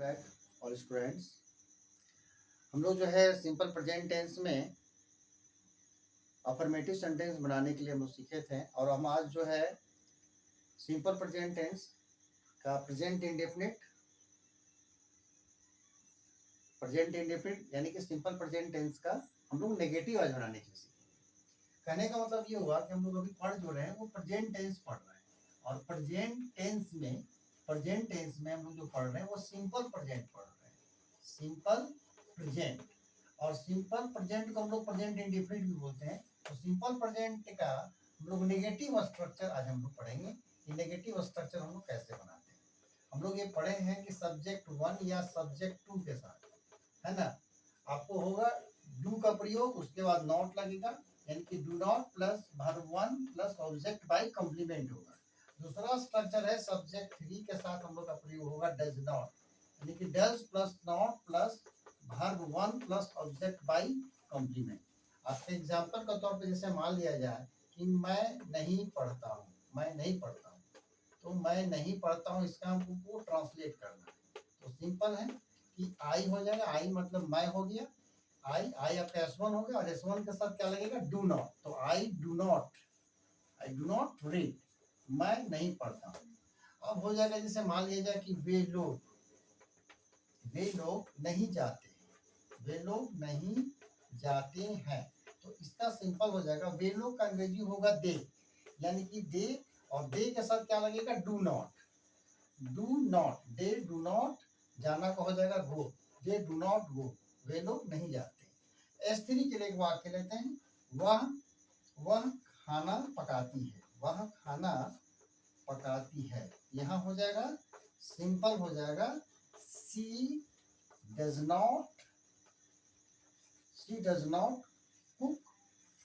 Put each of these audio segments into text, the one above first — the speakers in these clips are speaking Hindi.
Back all students. हम लोग जो है सिंपल प्रेजेंट टेंस में अफर्मेटिव सेंटेंस बनाने के लिए हम लोग सीखे थे, और हम आज जो है सिंपल प्रेजेंट टेंस का प्रेजेंट इंडेफिनिट यानी कि सिंपल प्रेजेंट टेंस का हम लोग नेगेटिव आज बनाने के लिए सीखे। कहने का मतलब ये हुआ कि हम लोग अभी पढ़ जो रहे हैं वो प्रेजेंट टेंस पढ़ रहे हैं, और प्रेजेंट टेंस में हम लोग जो पढ़ रहे हैं वो सिंपल प्रेजेंट पढ़ रहे हैं, सिंपल प्रेजेंट। और सिंपल प्रेजेंट को हम लोग प्रेजेंट इंडेफिनिट भी बोलते हैं। तो सिंपल प्रेजेंट का हम लोग नेगेटिव स्ट्रक्चर आज हम लोग पढ़ेंगे कि नेगेटिव स्ट्रक्चर हम लोग कैसे बनाते हैं। हम लोग ये पढ़े हैं कि सब्जेक्ट 1 या सब्जेक्ट 2 के साथ, है ना, आपको होगा डू का प्रयोग, उसके बाद नॉट लगेगा, यानी कि do not plus verb 1 plus object by complement होगा। दूसरा स्ट्रक्चर है सब्जेक्ट 3 के साथ हम लोग का प्रयोग होगा डज नॉट, यानी कि does plus not plus verb 1 plus object by complement. आपके एग्जांपल के तौर पे जैसे मान लिया जाए कि मैं नहीं पढ़ता हूँ, तो मैं नहीं पढ़ता हूँ इसका हमको ट्रांसलेट करना है। तो सिंपल है कि आई हो जाएगा, आई मतलब मैं हो गया, आई आपका S1 हो गया, और S1 के साथ क्या लगेगा डू नॉट। तो आई डू नॉट रीड, मैं नहीं पढ़ता हूँ। अब हो जाएगा जैसे मान लिया जाए कि वे लोग नहीं जाते हैं, तो इसका सिंपल हो जाएगा वे लोग का अंग्रेजी होगा दे, यानी कि दे, और दे के साथ क्या लगेगा do not, they do not, जाना का हो जाएगा गो, दे डू नॉट गो, वे लोग नहीं जाते। S3 के लिए एक वाक्य लेते हैं, वह खाना पकाती है, यहाँ हो जाएगा सिंपल हो जाएगा she does not cook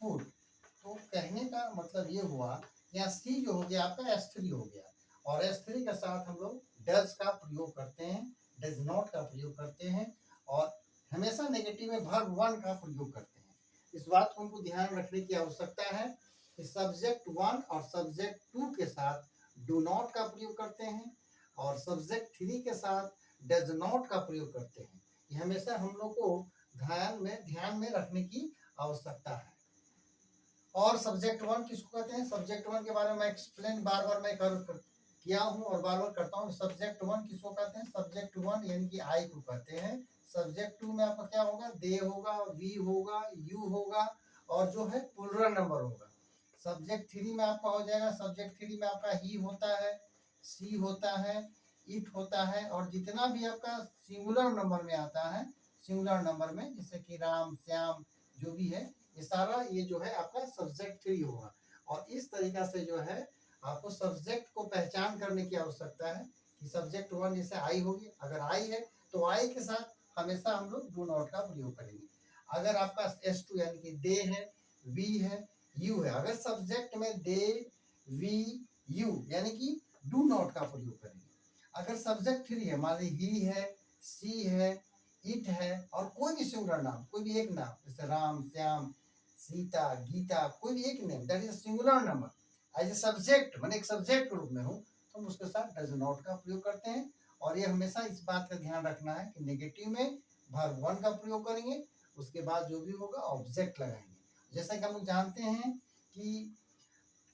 food. तो कहने का मतलब ये हुआ, यहाँ सी जो हो गया आपका S3 हो गया, और S3 के साथ हम लोग डज का प्रयोग करते हैं, डज नॉट का प्रयोग करते हैं, और हमेशा नेगेटिव में वर्ब 1 का प्रयोग करते हैं। इस बात को हमको ध्यान रखने की आवश्यकता है कि सब्जेक्ट 1 और सब्जेक्ट 2 के साथ डू नॉट का प्रयोग करते हैं, और सब्जेक्ट 3 के साथ डज नॉट का प्रयोग करते हैं। ये हमेशा हम लोग को ध्यान में रखने की आवश्यकता है। और सब्जेक्ट 1 किसको कहते हैं, सब्जेक्ट 1 के बारे में एक्सप्लेन बार बार मैं किया हूं और बार बार करता हूं। सब्जेक्ट 1 किसको कहते हैं, सब्जेक्ट 1 यानी कि आई को कहते हैं। सब्जेक्ट 2 में आपका क्या होगा, दे होगा, वी होगा, यू होगा, और जो है प्लूरल नंबर होगा। सब्जेक्ट 3 में आपका हो जाएगा, सब्जेक्ट 3 में आपका ही होता है, सी होता है, इट होता है, और जितना भी आपका सिंगुलर नंबर में आता है, सिंगुलर नंबर में जैसे कि राम, श्याम, जो भी है, ये सारा ये जो है आपका सब्जेक्ट 3 होगा। और इस तरीका से जो है आपको सब्जेक्ट को पहचान करने की आवश्यकता है कि सब्जेक्ट 1 जैसे आई होगी, अगर आई है तो आई के साथ हमेशा हम लोग डू नॉट का प्रयोग करेंगे। अगर आपका S2 यानी कि दे है, वी है, यू है, अगर सब्जेक्ट में दे, वी, यू यानी कि डू नॉट का प्रयोग करेंगे। अगर सब्जेक्ट 3 है, मान ली ही है, सी है, इट है, और कोई भी सिंगुलर नाम, कोई भी एक नाम, जैसे राम, श्याम, सीता, गीता, कोई भी एक name that is singular number as a subject, मैंने एक सब्जेक्ट के रूप में हूँ, तो हम उसके साथ डज नॉट का प्रयोग करते हैं। और ये हमेशा इस बात का ध्यान रखना है कि नेगेटिव में वर्ब 1 का प्रयोग करेंगे, उसके बाद जो भी होगा ऑब्जेक्ट लगाएंगे। जैसा कि हम लोग जानते हैं कि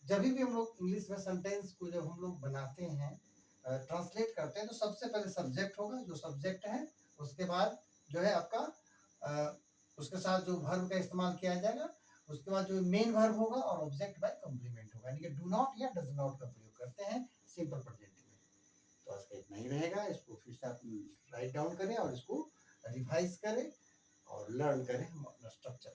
जब भी हम लोग इंग्लिश में सेंटेंस को जब हम लोग बनाते हैं, ट्रांसलेट करते हैं, तो सबसे पहले सब्जेक्ट होगा, जो सब्जेक्ट है, उसके बाद जो है आपका उसके साथ जो वर्ब का इस्तेमाल किया जाएगा, उसके बाद जो मेन वर्ब होगा, और ऑब्जेक्ट बाय कॉम्प्लीमेंट होगा, यानी कि डू नॉट या डज नॉट का प्रयोग करते हैं सिंपल प्रेजेंट में। तो आज का इतना ही रहेगा, इसको फिर से आप राइट डाउन करें और इसको रिवाइज करें और लर्न करें हम अपना स्ट्रक्चर।